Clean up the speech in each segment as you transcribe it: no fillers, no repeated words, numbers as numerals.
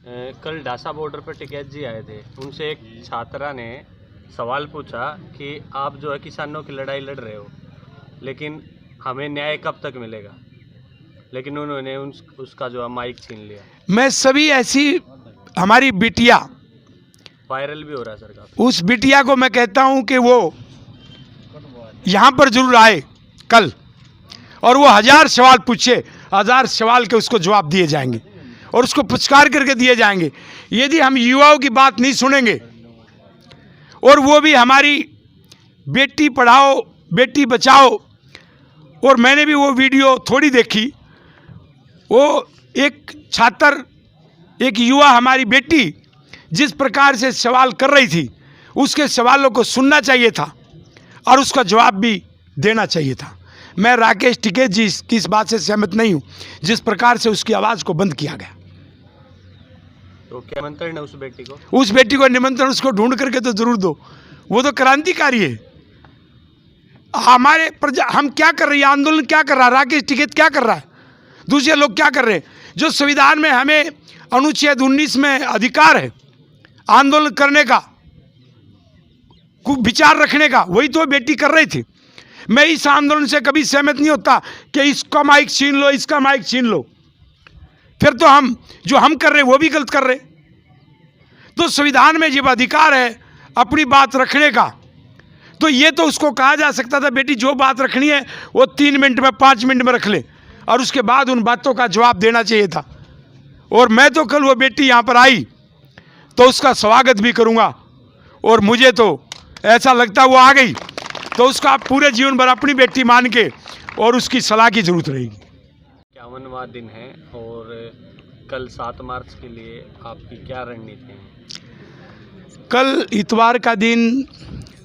कल डासा बॉर्डर पर टिकैत जी आए थे। उनसे एक छात्रा ने सवाल पूछा कि आप जो है किसानों की लड़ाई लड़ रहे हो, लेकिन हमें न्याय कब तक मिलेगा। लेकिन उन्होंने उसका जो है माइक छीन लिया। मैं सभी ऐसी हमारी बिटिया वायरल भी हो रहा है सरकार, उस बिटिया को मैं कहता हूं कि वो यहाँ पर जरूर आए कल, और वो 1000 सवाल पूछे, 1000 सवाल के उसको जवाब दिए जाएंगे और उसको पुचकार करके दिए जाएंगे। यदि हम युवाओं की बात नहीं सुनेंगे और वो भी हमारी बेटी पढ़ाओ बेटी बचाओ, और मैंने भी वो वीडियो थोड़ी देखी, वो एक छात्र एक युवा हमारी बेटी जिस प्रकार से सवाल कर रही थी, उसके सवालों को सुनना चाहिए था और उसका जवाब भी देना चाहिए था। मैं राकेश टिकैत जी की इस बात से सहमत नहीं हूं जिस प्रकार से उसकी आवाज़ को बंद किया गया। तो क्या निमंत्रण है उस बेटी को? उस बेटी को निमंत्रण उसको ढूंढ करके तो जरूर दो, वो तो क्रांतिकारी है। हमारे हम क्या कर रहे हैं, आंदोलन क्या कर रहा है, राकेश टिकैत क्या कर रहा है, दूसरे लोग क्या कर रहे हैं। जो संविधान में हमें अनुच्छेद 19 में अधिकार है आंदोलन करने का, विचार रखने का, वही तो बेटी कर रही थी। मैं इस आंदोलन से कभी सहमत नहीं होता कि इसका माइक छीन लो, इसका माइक छीन लो, फिर तो हम जो हम कर रहे हैं वो भी गलत कर रहे। तो संविधान में जब अधिकार है अपनी बात रखने का, तो ये तो उसको कहा जा सकता था बेटी जो बात रखनी है वो 3 मिनट में 5 मिनट में रख ले, और उसके बाद उन बातों का जवाब देना चाहिए था। और मैं तो कल वो बेटी यहाँ पर आई तो उसका स्वागत भी करूँगा, और मुझे तो ऐसा लगता वो आ गई तो उसका आप पूरे जीवन भर अपनी बेटी मान के और उसकी सलाह की जरूरत रहेगी। 51वां दिन है और कल 7 मार्च के लिए आपकी क्या रणनीति है? कल इतवार का दिन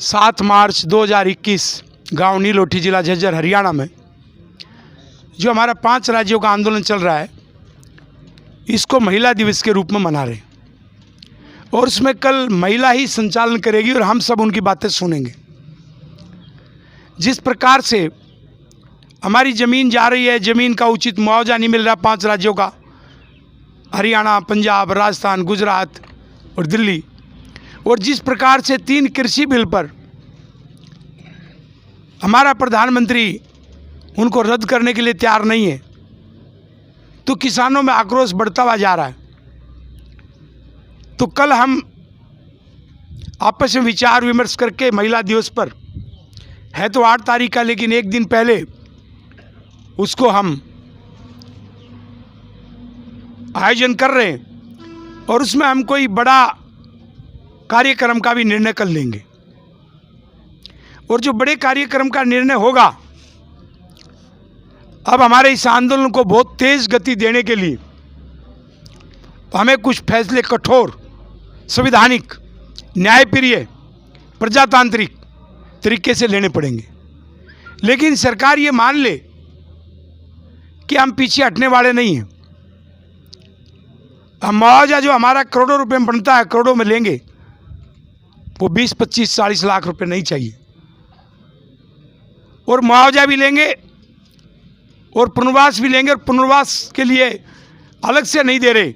7 मार्च 2021 गांव नीलोठी जिला झज्जर हरियाणा में जो हमारा 5 राज्यों का आंदोलन चल रहा है, इसको महिला दिवस के रूप में मना रहे हैं, और उसमें कल महिला ही संचालन करेगी और हम सब उनकी बातें सुनेंगे। जिस प्रकार से हमारी ज़मीन जा रही है, ज़मीन का उचित मुआवजा नहीं मिल रहा 5 राज्यों का, हरियाणा, पंजाब, राजस्थान, गुजरात और दिल्ली, और जिस प्रकार से 3 कृषि बिल पर हमारा प्रधानमंत्री उनको रद्द करने के लिए तैयार नहीं है, तो किसानों में आक्रोश बढ़ता हुआ जा रहा है। तो कल हम आपस में विचार विमर्श करके महिला दिवस पर है तो 8 तारीख का, लेकिन एक दिन पहले उसको हम आयोजन कर रहे हैं, और उसमें हम कोई बड़ा कार्यक्रम का भी निर्णय कर लेंगे। और जो बड़े कार्यक्रम का निर्णय होगा, अब हमारे इस आंदोलन को बहुत तेज गति देने के लिए हमें कुछ फैसले कठोर, संवैधानिक, न्यायप्रिय, प्रजातांत्रिक तरीके से लेने पड़ेंगे। लेकिन सरकार ये मान ले कि हम पीछे हटने वाले नहीं हैं। हम मुआवजा जो हमारा करोड़ों रुपए में बनता है, करोड़ों में लेंगे, वो 20, 25, 40 लाख रुपए नहीं चाहिए, और मुआवजा भी लेंगे और पुनर्वास भी लेंगे, और पुनर्वास के लिए अलग से नहीं दे रहे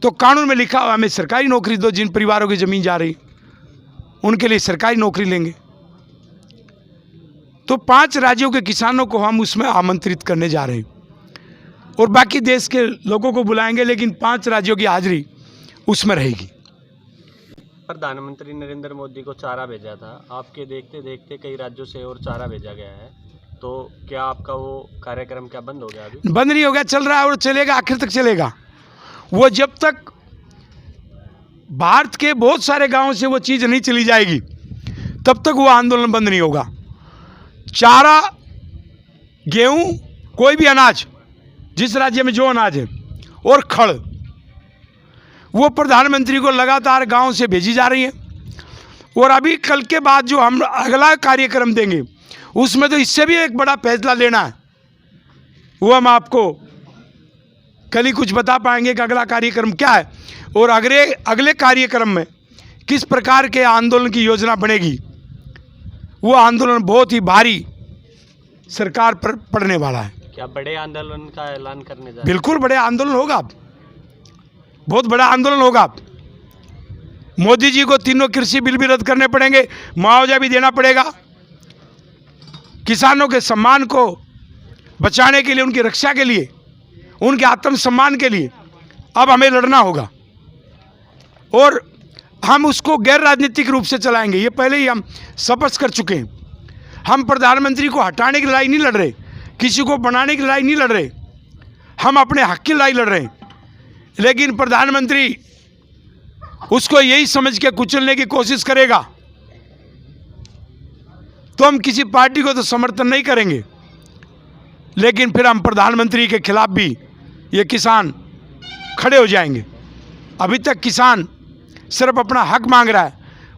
तो कानून में लिखा हुआ हमें सरकारी नौकरी दो, जिन परिवारों की ज़मीन जा रही उनके लिए सरकारी नौकरी लेंगे। तो 5 राज्यों के किसानों को हम उसमें आमंत्रित करने जा रहे हैं, और बाकी देश के लोगों को बुलाएंगे, लेकिन 5 राज्यों की हाजिरी उसमें रहेगी। प्रधानमंत्री नरेंद्र मोदी को चारा भेजा था, आपके देखते देखते कई राज्यों से और चारा भेजा गया है, तो क्या आपका वो कार्यक्रम क्या बंद हो गया? अभी बंद नहीं हो गया, चल रहा है और चलेगा, आखिर तक चलेगा। वो जब तक भारत के बहुत सारे गांवों से वो चीज़ नहीं चली जाएगी तब तक वो आंदोलन बंद नहीं होगा। चारा, गेहूं, कोई भी अनाज, जिस राज्य में जो अनाज है, और खड़, वो प्रधानमंत्री को लगातार गांव से भेजी जा रही है। और अभी कल के बाद जो हम अगला कार्यक्रम देंगे उसमें तो इससे भी एक बड़ा फैसला लेना है, वो हम आपको कल ही कुछ बता पाएंगे कि अगला कार्यक्रम क्या है, और अगले कार्यक्रम में किस प्रकार के आंदोलन की योजना बनेगी। वो आंदोलन बहुत ही भारी सरकार पर पड़ने वाला है। क्या बड़े आंदोलन का ऐलान करने जा रहे हैं? बिल्कुल बड़े आंदोलन होगा। बहुत बड़ा आंदोलन होगा। मोदी जी को तीनों कृषि बिल भी रद्द करने पड़ेंगे, मुआवजा भी देना पड़ेगा। किसानों के सम्मान को बचाने के लिए, उनकी रक्षा के लिए, उनके आत्मसम्मान के लिए अब हमें लड़ना होगा और हम उसको गैर राजनीतिक रूप से चलाएंगे। ये पहले ही हम स्पष्ट कर चुके हैं। हम प्रधानमंत्री को हटाने की लड़ाई नहीं लड़ रहे, किसी को बनाने की लड़ाई नहीं लड़ रहे, हम अपने हक की लड़ाई लड़ रहे हैं। लेकिन प्रधानमंत्री उसको यही समझ के कुचलने की कोशिश करेगा तो हम किसी पार्टी को तो समर्थन नहीं करेंगे, लेकिन फिर हम प्रधानमंत्री के खिलाफ भी ये किसान खड़े हो जाएंगे। अभी तक किसान सिर्फ अपना हक मांग रहा है,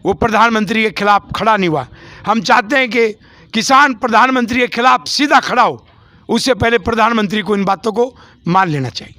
वो प्रधानमंत्री के खिलाफ खड़ा नहीं हुआ। हम चाहते हैं कि किसान प्रधानमंत्री के खिलाफ सीधा खड़ा हो, उससे पहले प्रधानमंत्री को इन बातों को मान लेना चाहिए।